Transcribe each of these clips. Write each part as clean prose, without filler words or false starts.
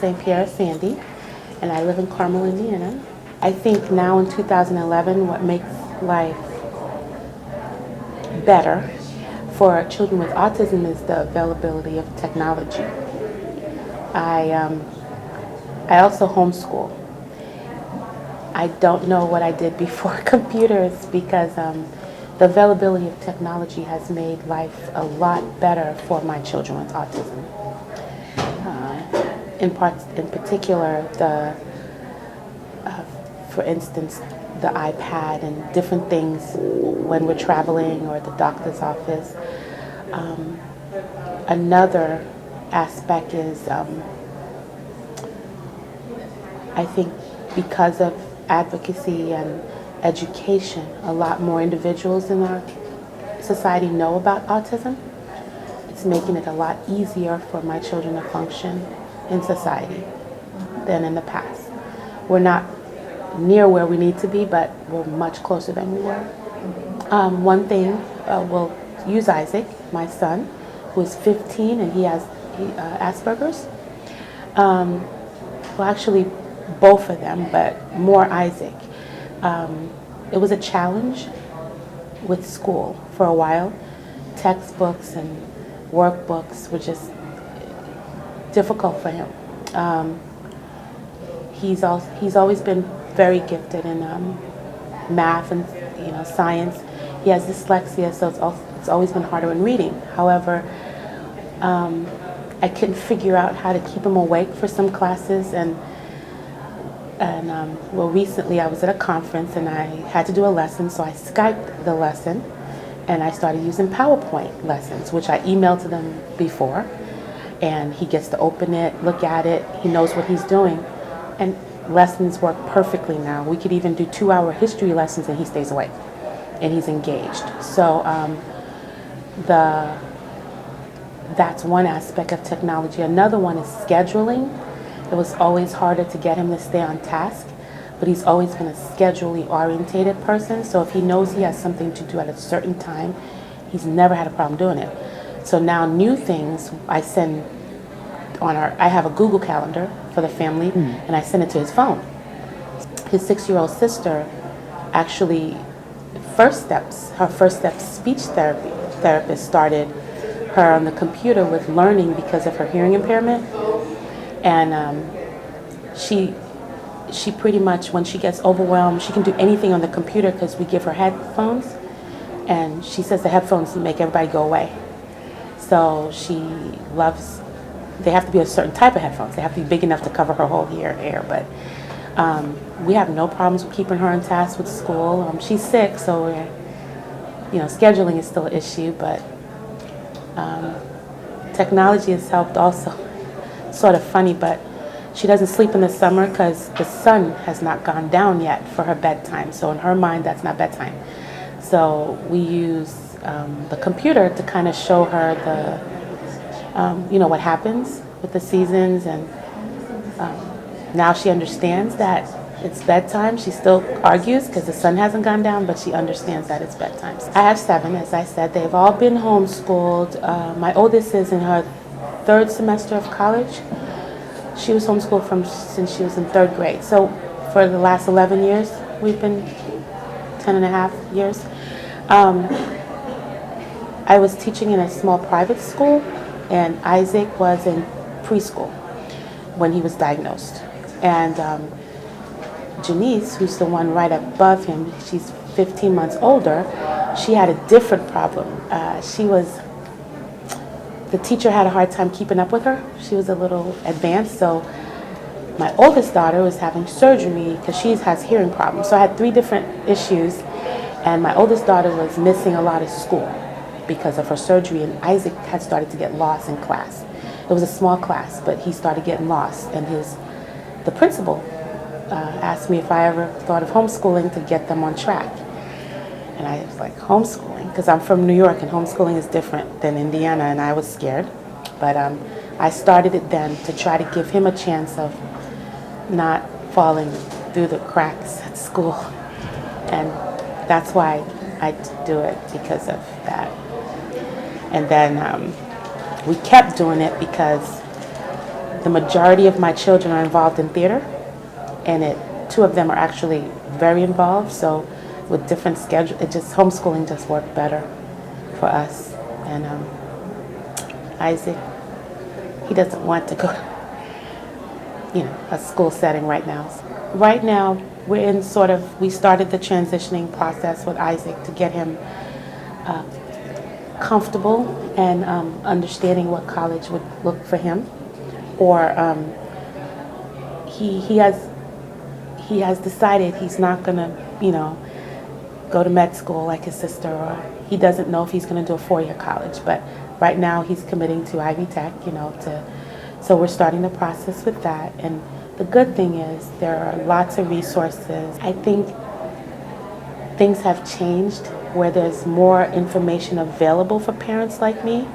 St. Pierre, Sandy, and I live in Carmel, Indiana. I think now in 2011, what makes life better for children with autism is the availability of technology. I, I also homeschool. I don't know what I did before computers because the availability of technology has made life a lot better for my children with autism. In particular, for instance, the iPad and different things when we're traveling or at the doctor's office. Another aspect is, I think, because of advocacy and education, a lot more individuals in our society know about autism. It's making it a lot easier for my children to function in society than in the past. We're not near where we need to be, but we're much closer than we were. One thing, we'll use Isaac, my son, who is 15 and he has Asperger's. Well, actually, both of them, but more Isaac. It was a challenge with school for a while. Textbooks and workbooks were just difficult for him. He's always been very gifted in math and science. He has dyslexia, so it's always been harder in reading. However, I couldn't figure out how to keep him awake for some classes, and well, recently I was at a conference and I had to do a lesson, so I Skyped the lesson and I started using PowerPoint lessons, which I emailed to them before, and he gets to open it, look at it, he knows what he's doing, and lessons work perfectly now. We could even do 2-hour history lessons and he stays awake and he's engaged. So that's one aspect of technology. Another one is scheduling. It was always harder to get him to stay on task, but he's always been a schedulally orientated person, so if he knows he has something to do at a certain time, he's never had a problem doing it. So now new things I send on I have a Google Calendar for the family, and I send it to his phone. His 6-year-old sister actually, her first steps speech therapist started her on the computer with learning because of her hearing impairment. And she pretty much, when she gets overwhelmed, she can do anything on the computer because we give her headphones, and she says the headphones make everybody go away. So she loves, they have to be a certain type of headphones. They have to be big enough to cover her whole ear, but we have no problems with keeping her on task with school. She's sick, so scheduling is still an issue, but technology has helped also. Sort of funny, but she doesn't sleep in the summer because the sun has not gone down yet for her bedtime. So in her mind, that's not bedtime. So we use the computer to kind of show her the, what happens with the seasons, and now she understands that it's bedtime. She still argues because the sun hasn't gone down, but she understands that it's bedtime. I have 7, as I said. They've all been homeschooled. My oldest is in her 3rd semester of college. She was homeschooled since she was in 3rd grade. So for the last 11 years, we've been 10 and a half years. I was teaching in a small private school, and Isaac was in preschool when he was diagnosed. And Janice, who's the one right above him, she's 15 months older, she had a different problem. The teacher had a hard time keeping up with her. She was a little advanced, so my oldest daughter was having surgery because she has hearing problems. So I had 3 different issues, and my oldest daughter was missing a lot of school because of her surgery, and Isaac had started to get lost in class. It was a small class, but he started getting lost, and the principal asked me if I ever thought of homeschooling to get them on track. And I was like, homeschooling? Because I'm from New York and homeschooling is different than Indiana, and I was scared. But I started it then to try to give him a chance of not falling through the cracks at school. And that's why I do it, because of that. And then we kept doing it because the majority of my children are involved in theater, and two of them are actually very involved. So with different schedules, homeschooling just worked better for us. And Isaac, he doesn't want to go, a school setting right now. Right now, we started the transitioning process with Isaac to get him comfortable and understanding what college would look for him. Or he has decided he's not gonna, go to med school like his sister, or he doesn't know if he's gonna do a 4-year college. But right now he's committing to Ivy Tech, so we're starting the process with that. And the good thing is there are lots of resources. I think things have changed where there's more information available for parents like me.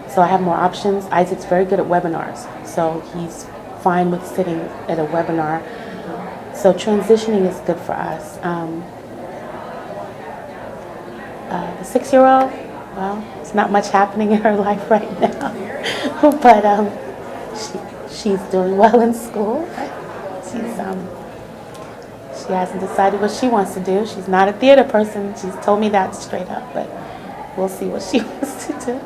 So I have more options. Isaac's very good at webinars, so he's fine with sitting at a webinar. So transitioning is good for us. The 6-year-old, well, it's not much happening in her life right now, but she's doing well in school. She hasn't decided what she wants to do. She's not a theater person. She's told me that straight up, but we'll see what she wants to do.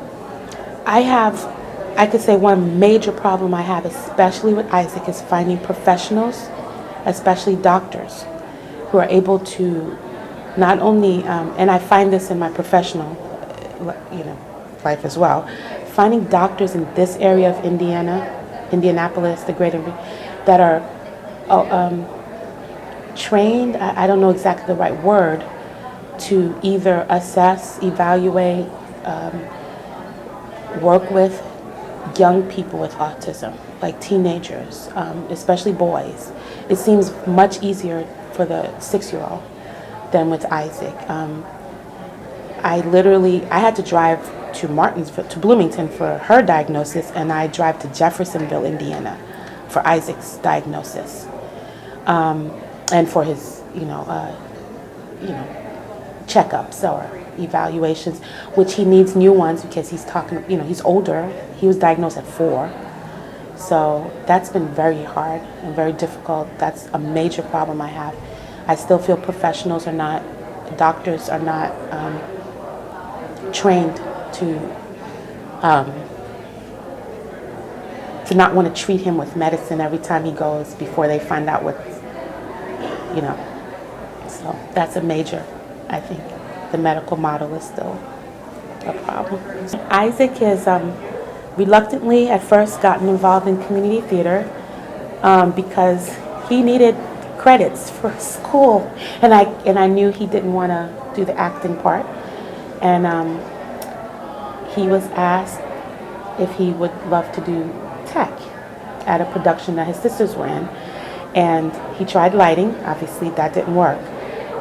I could say one major problem I have, especially with Isaac, is finding professionals, especially doctors, who are able to not only, and I find this in my professional, life as well, finding doctors in this area of Indianapolis, the greater, that are trained, I don't know exactly the right word, to either assess, evaluate, work with young people with autism, like teenagers, especially boys. It seems much easier for the 6-year-old than with Isaac. I had to drive to Bloomington for her diagnosis, and I drive to Jeffersonville, Indiana, for Isaac's diagnosis, and for his, checkups or evaluations, which he needs new ones because he's older. He was diagnosed at 4. So that's been very hard and very difficult. That's a major problem I have. I still feel doctors are not trained to not want to treat him with medicine every time he goes before they find out so that's a major, I think. The medical model is still a problem. Isaac has reluctantly at first gotten involved in community theater because he needed credits for school, and I knew he didn't want to do the acting part, and he was asked if he would love to do tech at a production that his sisters were in, and he tried lighting. Obviously that didn't work,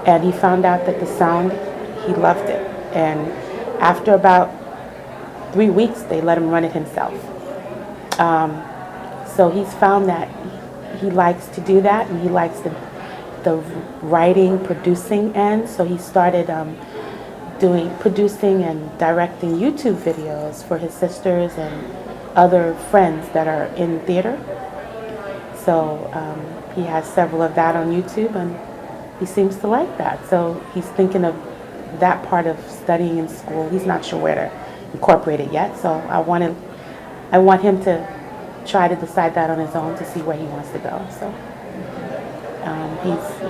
and he found out that the sound, he loved it, and after about 3 weeks they let him run it himself. So he's found that he likes to do that, and he likes the writing, producing end. So he started producing and directing YouTube videos for his sisters and other friends that are in theater. So he has several of that on YouTube, and he seems to like that. So he's thinking of that part of studying in school. He's not sure where to incorporate it yet. So I want him to try to decide that on his own to see where he wants to go. So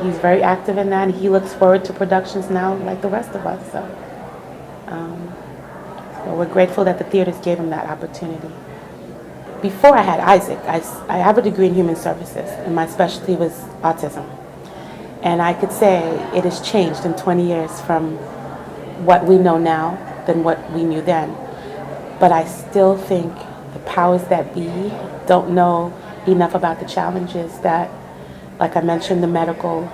he's very active in that, and he looks forward to productions now like the rest of us. So we're grateful that the theaters gave him that opportunity. Before I had Isaac, I have a degree in human services, and my specialty was autism. And I could say it has changed in 20 years from what we know now than what we knew then. But I still think the powers that be don't know enough about the challenges that, like I mentioned, the medical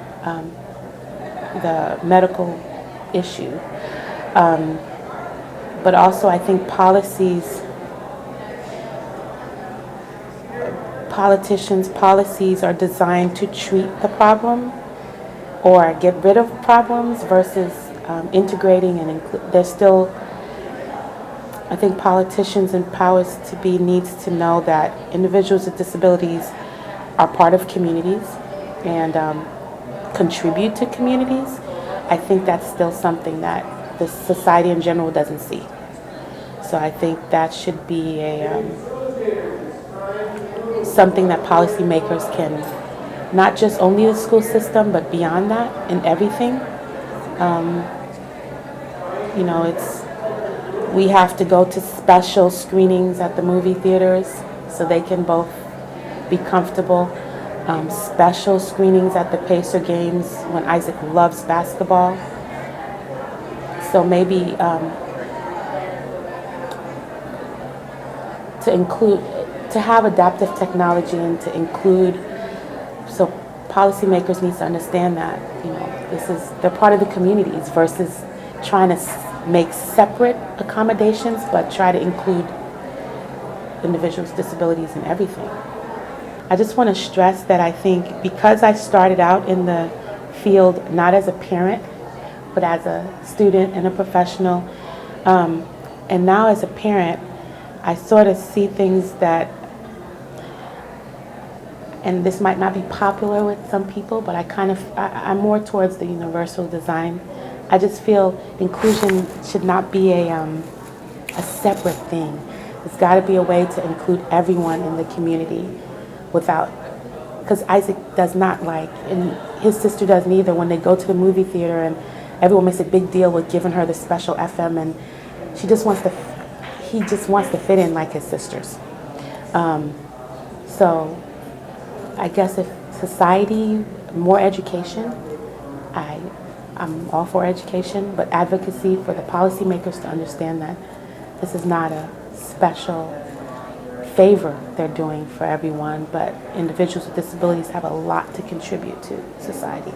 issue. But also I think policies are designed to treat the problem or get rid of problems versus integrating and there's still I think politicians and powers to be needs to know that individuals with disabilities are part of communities and contribute to communities. I think that's still something that the society in general doesn't see. So I think that should be something that policymakers can, not just only the school system, but beyond that in everything. You know, we have to go to special screenings at the movie theaters so they can both be comfortable. Special screenings at the Pacer games when Isaac loves basketball. So maybe to have adaptive technology and to include, so policymakers need to understand that, you know, they're part of the communities versus trying to make separate accommodations, but try to include individuals with disabilities in everything. I just want to stress that I think because I started out in the field not as a parent, but as a student and a professional, and now as a parent, I sort of see things that, and this might not be popular with some people, but I'm more towards the universal design. I just feel inclusion should not be a separate thing. There's got to be a way to include everyone in the community without, because Isaac does not like, and his sister doesn't either, when they go to the movie theater and everyone makes a big deal with giving her the special FM, and he just wants to fit in like his sisters. So I guess if society, more education, I'm all for education, but advocacy for the policymakers to understand that this is not a special favor they're doing for everyone, but individuals with disabilities have a lot to contribute to society.